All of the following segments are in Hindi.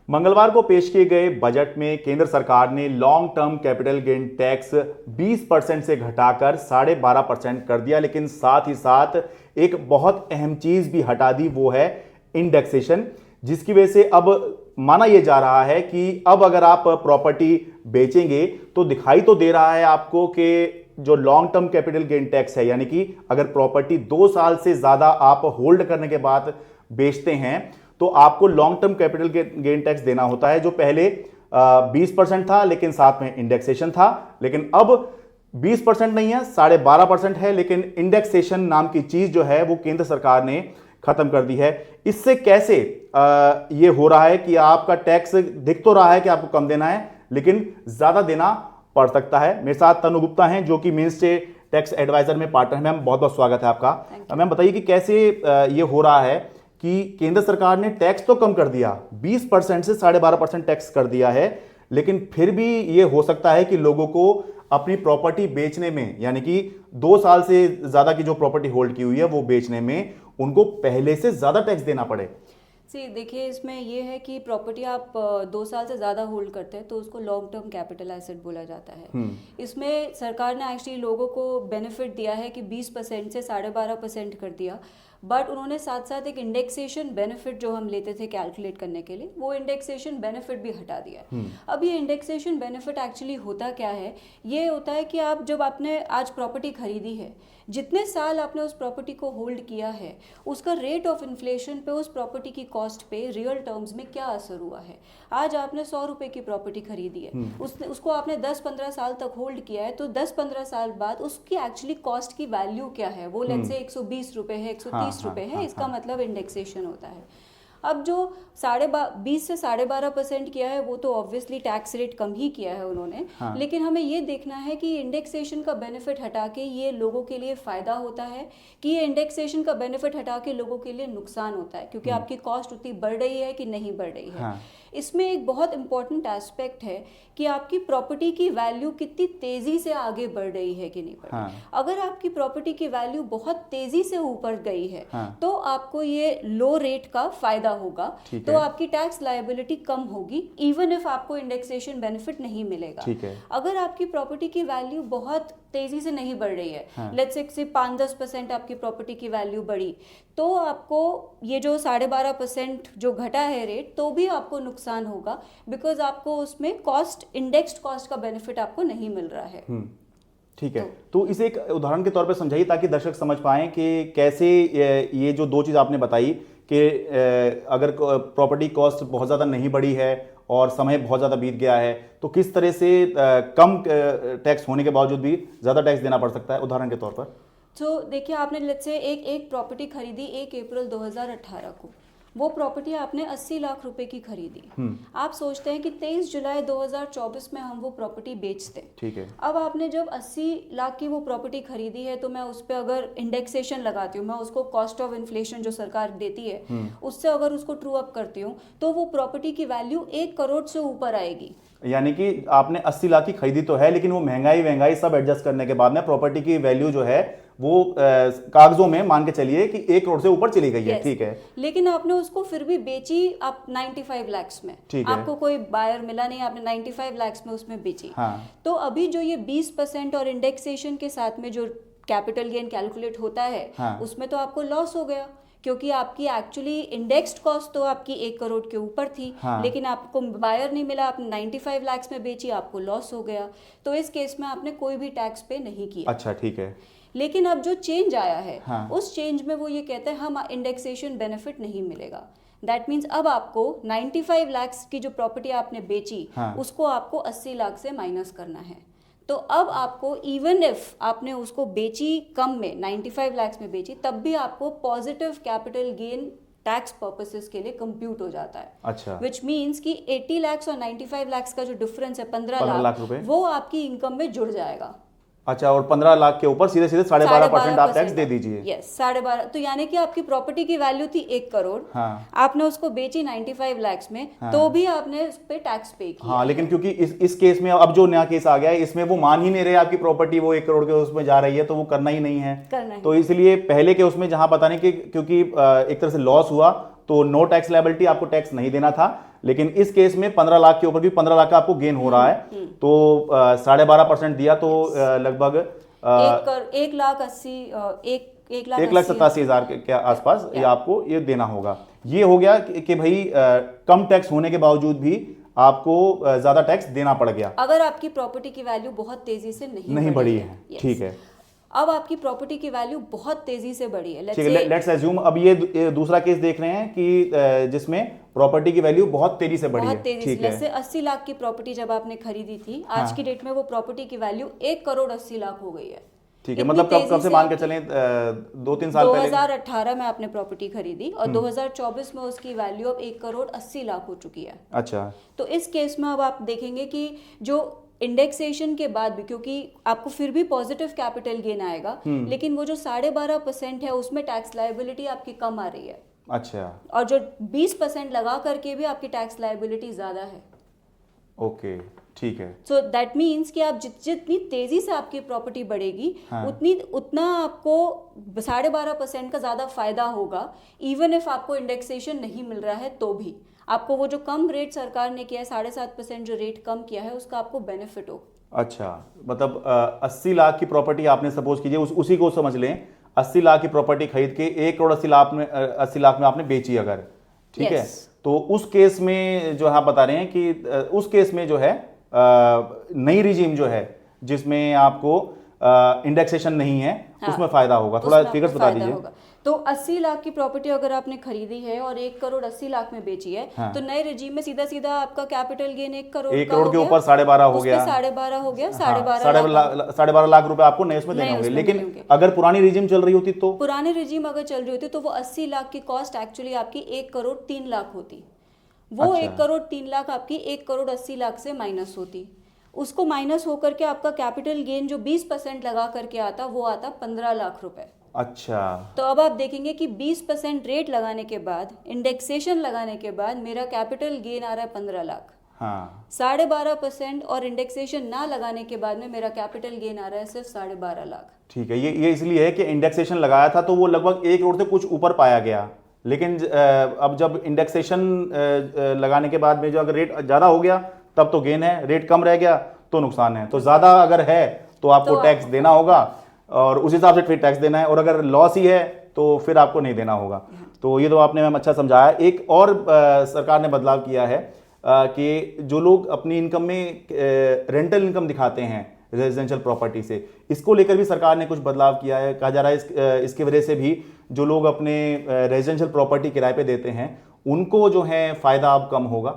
मंगलवार को पेश किए गए बजट में केंद्र सरकार ने long term capital gain tax 20% से घटाकर 12.5% कर दिया, लेकिन साथ ही साथ एक बहुत अहम चीज भी हटा दी, वो है इंडेक्सेशन, जिसकी वजह से अब माना यह जा रहा है कि अब अगर आप प्रॉपर्टी बेचेंगे तो दिखाई तो दे रहा है आपको कि जो long term capital gain tax है, यानी कि अगर प्रॉपर्टी 2 साल से ज्यादा आप होल्ड करने के बाद बेचते हैं तो आपको long term capital gain tax देना होता है, जो पहले 20% था लेकिन साथ में इंडेक्सेशन था। लेकिन अब 20% नहीं है, 12.5% है, लेकिन इंडेक्सेशन नाम की चीज जो है वो केंद्र सरकार ने खत्म कर दी है। इससे कैसे ये हो रहा है कि आपका टैक्स दिख तो रहा है कि आपको कम देना है लेकिन ज्यादा देना पड़ सकता है। मेरे साथ तनु गुप्ता हैं जो कि मेनस्टे टैक्स एडवाइजर में पार्टनर है। मैम, बहुत बहुत स्वागत है आपका। मैम बताइए कि कैसे ये हो रहा है कि केंद्र सरकार ने टैक्स तो कम कर दिया, 20% से 12.5% टैक्स कर दिया है, लेकिन फिर भी ये हो सकता है कि लोगों को अपनी प्रॉपर्टी बेचने में, यानी कि 2 साल से ज्यादा की जो प्रॉपर्टी होल्ड की हुई है वो बेचने में उनको पहले से ज्यादा टैक्स देना पड़े। देखिए, इसमें ये है कि प्रॉपर्टी आप 2 साल से ज़्यादा होल्ड करते हैं तो उसको लॉन्ग टर्म कैपिटल एसेट बोला जाता है। इसमें सरकार ने एक्चुअली लोगों को बेनिफिट दिया है कि 20% से 12.5% कर दिया, बट उन्होंने साथ साथ एक इंडेक्सेशन बेनिफिट जो हम लेते थे कैलकुलेट करने के लिए, वो इंडेक्सेशन बेनिफिट भी हटा दिया है। अब ये इंडेक्सेशन बेनिफिट एक्चुअली होता क्या है? ये होता है कि आप जब आपने आज प्रॉपर्टी खरीदी है, जितने साल आपने उस प्रॉपर्टी को होल्ड किया है, उसका रेट ऑफ इन्फ्लेशन पे उस प्रॉपर्टी की कॉस्ट पे रियल टर्म्स में क्या असर हुआ है। आज आपने 100 रुपए की प्रॉपर्टी खरीदी है, उसको आपने 10-15 साल तक होल्ड किया है, तो 10-15 साल बाद उसकी एक्चुअली कॉस्ट की वैल्यू क्या है, वो लेट्स से 120 रुपए है, 130 रुपए है, इसका मतलब इंडेक्सेशन होता है। अब जो 20 से 12.5% किया है वो तो ऑब्वियसली टैक्स रेट कम ही किया है उन्होंने, लेकिन हमें ये देखना है कि इंडेक्सेशन का बेनिफिट हटा के ये लोगों के लिए फ़ायदा होता है कि ये इंडेक्सेशन का बेनिफिट हटा के लोगों के लिए नुकसान होता है, क्योंकि आपकी कॉस्ट उतनी बढ़ रही है कि नहीं बढ़ रही है। इसमें एक बहुत इंपॉर्टेंट एस्पेक्ट है कि आपकी प्रॉपर्टी की वैल्यू कितनी तेज़ी से आगे बढ़ रही है कि नहीं बढ़ रही। अगर आपकी प्रॉपर्टी की वैल्यू बहुत तेज़ी से ऊपर गई है तो आपको ये लो रेट का फ़ायदा होगा, तो आपकी टैक्स लायबिलिटी कम होगी, इवन इफ आपको इंडेक्सेशन बेनिफिट नहीं मिलेगा। अगर आपकी प्रॉपर्टी की वैल्यू बहुत तेजी से नहीं बढ़ रही है, लेट्स से 5-10% आपकी प्रॉपर्टी की वैल्यू बढ़ी, तो आपको ये जो 12.5% जो घटा है रेट, तो भी आपको नुकसान होगा, बिकॉज आपको उसमें कॉस्ट, इंडेक्स्ड कॉस्ट का बेनिफिट आपको नहीं मिल रहा है। ठीक है, तो इसे एक उदाहरण के तौर पे समझाइए ताकि दर्शक समझ पाएं कि कैसे ये जो 2 चीज़ आपने बताई कि अगर प्रॉपर्टी कॉस्ट बहुत ज़्यादा नहीं बढ़ी है और समय बहुत ज़्यादा बीत गया है तो किस तरह से कम टैक्स होने के बावजूद भी ज़्यादा टैक्स देना पड़ सकता है, उदाहरण के तौर पर। तो देखिए, आपने लेट्स से एक प्रॉपर्टी खरीदी 1 अप्रैल 2018 को, वो प्रॉपर्टी आपने 80 लाख रुपए की खरीदी। आप सोचते हैं कि 23 जुलाई 2024 में हम वो प्रॉपर्टी बेचते हैं। ठीक है। अब आपने जब 80 लाख की वो प्रॉपर्टी खरीदी है, तो मैं उस पर अगर इंडेक्सेशन लगाती हूँ, मैं उसको कॉस्ट ऑफ इन्फ्लेशन जो सरकार देती है उससे अगर उसको ट्रू अप करती हूँ, तो वो प्रॉपर्टी की वैल्यू 1 करोड़ से ऊपर आएगी। यानी कि आपने 80 लाख की खरीदी तो है, लेकिन वो महंगाई सब एडजस्ट करने के बाद में प्रॉपर्टी की वैल्यू जो है वो कागजों में मान के चलिए कि 1 करोड़ से ऊपर चली गई है। ठीक है, लेकिन आपने उसको फिर भी बेची आप 95 लाख में। आपको कोई बायर मिला नहीं, आपने 95 लाख में उसमें बेची। तो अभी जो ये 20% और इंडेक्सेशन के साथ में जो कैपिटल गेन कैलकुलेट होता है, उसमें तो आपको लॉस हो गया, क्योंकि आपकी एक्चुअली इंडेक्स्ड कॉस्ट तो आपकी 1 करोड़ के ऊपर थी, लेकिन आपको बायर नहीं मिला, आपने 95 लाख में बेची, आपको लॉस हो गया। तो इस केस में आपने कोई भी टैक्स पे नहीं किया। अच्छा, ठीक है। लेकिन अब जो चेंज आया है, उस चेंज में वो ये कहते हैं हम इंडेक्सेशन बेनिफिट नहीं मिलेगा। दैट मीन्स अब आपको 95 लाख की जो प्रॉपर्टी आपने बेची, उसको आपको 80 लाख से माइनस करना है। तो अब आपको इवन इफ आपने उसको बेची कम में, 95 लाख में बेची, तब भी आपको positive capital gain tax purposes के लिए कंप्यूट हो जाता है। अच्छा। विच मीन्स कि 80 लाख और 95 लाख का जो डिफरेंस है 15 लाख रुपए, वो आपकी इनकम में जुड़ जाएगा। अच्छा, और 15 लाख के ऊपर सीधे 12.5% आप टैक्स दे दीजिए। यस, 12.5। तो यानी कि आपकी प्रॉपर्टी की वैल्यू थी 1 करोड़, आपने उसको बेची 95 लाख में, तो भी आपने उस पे टैक्स पे किया। लेकिन क्योंकि इस केस में अब जो नया केस आ गया है, इसमें वो मान ही नहीं रहे आपकी प्रॉपर्टी वो 1 करोड़ के उसमें जा रही है, तो वो करना ही नहीं है। तो इसलिए पहले के उसमें जहां पता नहीं कि क्योंकि एक तरह से लॉस हुआ, तो नो टैक्स लायबिलिटी, आपको टैक्स नहीं देना था। लेकिन इस केस में 15 लाख के ऊपर भी 15 लाख का आपको गेन हो रहा है, तो 12.5% दिया, तो लगभग 1,87,000 के आसपास ये आपको ये देना होगा। ये हो गया कि भाई कम टैक्स होने के बावजूद भी आपको ज्यादा टैक्स देना पड़ गया अगर आपकी प्रॉपर्टी की वैल्यू बहुत तेजी से नहीं बढ़ी है। Yes. ठीक है, अब आपकी प्रॉपर्टी की वैल्यू बहुत तेजी से बढ़ी है, ठीक है, लेट्स अज्यूम अब ये दूसरा केस देख रहे हैं कि जिसमें प्रॉपर्टी की वैल्यू बहुत तेजी से बढ़ी है। ठीक है, जैसे 80 लाख की प्रॉपर्टी जब आपने खरीदी थी, आज की डेट में वो प्रॉपर्टी की वैल्यू 1,80,00,000 हो गई है। ठीक है, मतलब कब से मान के चलें 2-3 साल पहले 2018 में आपने प्रॉपर्टी खरीदी और 2024 में उसकी वैल्यू अब 1,80,00,000 हो चुकी है। अच्छा, तो इस केस में अब आप देखेंगे कि जो इंडेक्सेशन के बाद भी, क्योंकि आपको फिर भी पॉजिटिव कैपिटल गेन आएगा, लेकिन वो जो 12.5% है उसमें टैक्स लायबिलिटी आपकी कम आ रही है। अच्छा, और जो 20% लगा करके भी आपकी टैक्स लायबिलिटी ज्यादा है। ओके, ठीक है। सो दैट मीन्स कि आप जितनी तेजी से आपकी प्रॉपर्टी बढ़ेगी, उतना आपको 12.5% का ज्यादा फायदा होगा, इवन इफ आपको इंडेक्सेशन नहीं मिल रहा है तो भी आपको वो जो कम रेट सरकार ने किया है 7.5% जो रेट कम किया है उसका आपको बेनिफिट हो। अच्छा, मतलब 80 लाख की प्रॉपर्टी आपने सपोज कीजिए, उसी को समझ लें, 80 लाख की प्रॉपर्टी खरीद के 1,80,00,000 में आपने बेची अगर, ठीक है, तो उस केस में जो आप बता रहे हैं कि उस केस में जो है नई रिजीम जो है जिसमें आपको इंडेक्सेशन नहीं है, उसमें फायदा होगा। थोड़ा फिगर्स बता दीजिए। तो 80 लाख की प्रॉपर्टी अगर आपने खरीदी है और 1,80,00,000 में बेची है, तो नए रिजीम में सीधा सीधा आपका कैपिटल गेन 1 करोड़ के ऊपर 12.5 हो गया, 12.5 हो गया, 12.5 लाख रुपए आपको नए उसमें देने होंगे। लेकिन अगर पुरानी रिजीम चल रही होती तो पुरानी रिजीम अगर चल रही होती तो वो 80 लाख की कॉस्ट एक्चुअली आपकी 1,03,00,000 होती। वो 1,03,00,000 आपकी 1,80,00,000 से माइनस होती। उसको माइनस होकर के आपका कैपिटल गेन जो 20% लगा करके आता, वो आता 15 लाख रुपए। अच्छा, तो अब आप देखेंगे कि 20% रेट लगाने के बाद, इंडेक्सेशन लगाने के बाद मेरा कैपिटल गेन आ रहा है 15 लाख। हाँ, 12.5% और इंडेक्सेशन ना लगाने के बाद में मेरा कैपिटल गेन आ रहा है सिर्फ 12.5 लाख। ठीक है, ये इसलिए है कि इंडेक्सेशन लगाया था तो वो लगभग 1 करोड़ से कुछ ऊपर पाया गया, लेकिन अब जब इंडेक्सेशन लगाने के बाद में जो अगर रेट ज्यादा हो गया तब तो गेन है, रेट कम रह गया तो नुकसान है। तो ज्यादा अगर है तो आपको टैक्स देना होगा और उस हिसाब से फिर टैक्स देना है, और अगर लॉस ही है तो फिर आपको नहीं देना होगा। तो ये तो आपने मैम अच्छा समझाया। एक और सरकार ने बदलाव किया है कि जो लोग अपनी इनकम में रेंटल इनकम दिखाते हैं रेजिडेंशियल प्रॉपर्टी से, इसको लेकर भी सरकार ने कुछ बदलाव किया है। कहा जा रहा है इसकी वजह से भी जो लोग अपने रेजिडेंशियल प्रॉपर्टी किराए पे देते हैं उनको जो है फायदा अब कम होगा।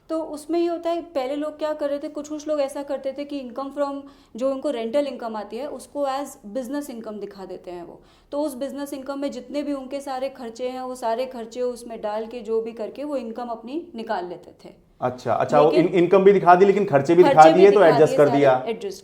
तो उसमें ये होता है, पहले लोग क्या कर रहे थे, कुछ लोग ऐसा करते थे कि इनकम फ्रॉम जो उनको रेंटल इनकम आती है उसको एज बिजनेस इनकम दिखा देते हैं वो। तो उस बिजनेस इनकम में जितने भी उनके सारे खर्चे हैं वो सारे खर्चे उसमें डाल के जो भी करके वो इनकम अपनी निकाल लेते थे। अच्छा, वो इनकम भी दिखा दी लेकिन खर्चे भी दिखा दिए तो एडजस्ट कर दिया।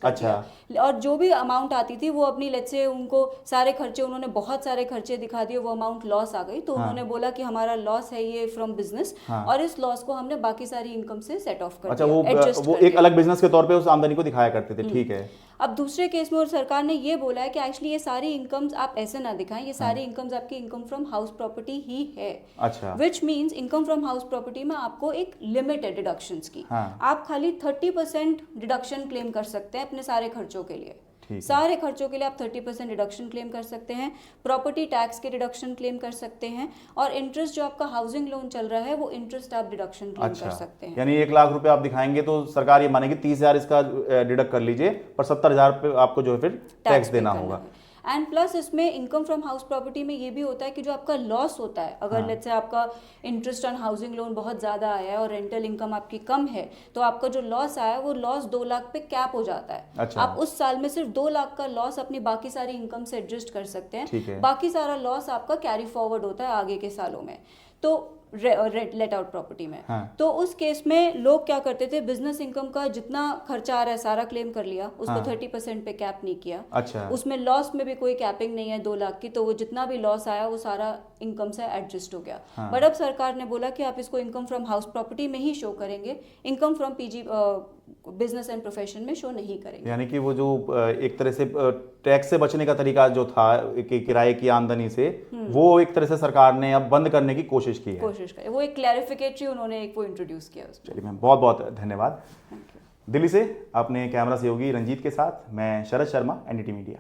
अच्छा, और जो भी अमाउंट आती थी वो अपनी, लेट्स से उनको सारे खर्चे, उन्होंने बहुत सारे खर्चे दिखा दिए, वो अमाउंट लॉस आ गई तो उन्होंने बोला कि हमारा लॉस है ये फ्रॉम बिजनेस, और इस लॉस को हमने बाकी सारी इनकम से सेट ऑफ कर दिया। अच्छा, वो एक अलग बिजनेस के तौर पे उस आमदनी को दिखाया करते थे। ठीक है। अब दूसरे केस में और सरकार ने ये बोला है कि एक्चुअली ये सारी इनकम्स आप ऐसे ना दिखाएं, ये सारी इनकम्स आपकी इनकम फ्रॉम हाउस प्रॉपर्टी ही है। अच्छा, which means income from house property में आपको एक लिमिट है डिडक्शंस की। आप खाली 30% डिडक्शन क्लेम कर सकते हैं अपने सारे खर्चों के लिए। सारे खर्चों के लिए आप 30% डिडक्शन क्लेम कर सकते हैं, प्रॉपर्टी टैक्स के डिडक्शन क्लेम कर सकते हैं, और इंटरेस्ट जो आपका हाउसिंग लोन चल रहा है वो इंटरेस्ट आप डिडक्शन क्लेम कर सकते हैं। यानी 1 लाख रुपए आप दिखाएंगे तो सरकार ये मानेगी 30,000 इसका डिडक्ट कर लीजिए, पर 70,000 पे आपको जो है फिर टैक्स देना होगा। एंड प्लस इसमें इनकम फ्रॉम हाउस प्रॉपर्टी में ये भी होता है कि जो आपका लॉस होता है, अगर लेट्स से आपका इंटरेस्ट ऑन हाउसिंग लोन बहुत ज़्यादा आया है और रेंटल इनकम आपकी कम है, तो आपका जो लॉस आया है वो लॉस 2 लाख पे कैप हो जाता है। अच्छा। आप उस साल में सिर्फ 2 लाख का लॉस अपनी बाकी सारी इनकम से एडजस्ट कर सकते हैं। बाकी सारा लॉस आपका कैरी फॉरवर्ड होता है आगे के सालों में। तो लेट आउट प्रॉपर्टी में तो उस केस में लोग क्या करते थे, बिजनेस इनकम का जितना खर्चा आ रहा है सारा क्लेम कर लिया, उसको 30% पे कैप नहीं किया। अच्छा। उसमें लॉस में भी कोई कैपिंग नहीं है 2 लाख की, तो वो जितना भी लॉस आया वो सारा इनकम से एडजस्ट हो गया। बट अब सरकार ने बोला कि आप इसको इनकम फ्रॉम हाउस प्रॉपर्टी में ही शो करेंगे, income from PG business and profession में शो नहीं करेंगे। यानी कि वो जो एक तरह से टैक्स से बचने का तरीका जो था कि किराए की आमदनी से, वो एक तरह से सरकार ने अब बंद करने की कोशिश की है। वो एक क्लैरिफिकेटरी उन्होंने एक वो इंट्रोड्यूस किया उसमें। चलिए मैम, बहुत बहुत धन्यवाद। दिल्ली से अपने कैमरा सहयोगी रंजीत के साथ मैं शरद शर्मा, एनडीटी मीडिया।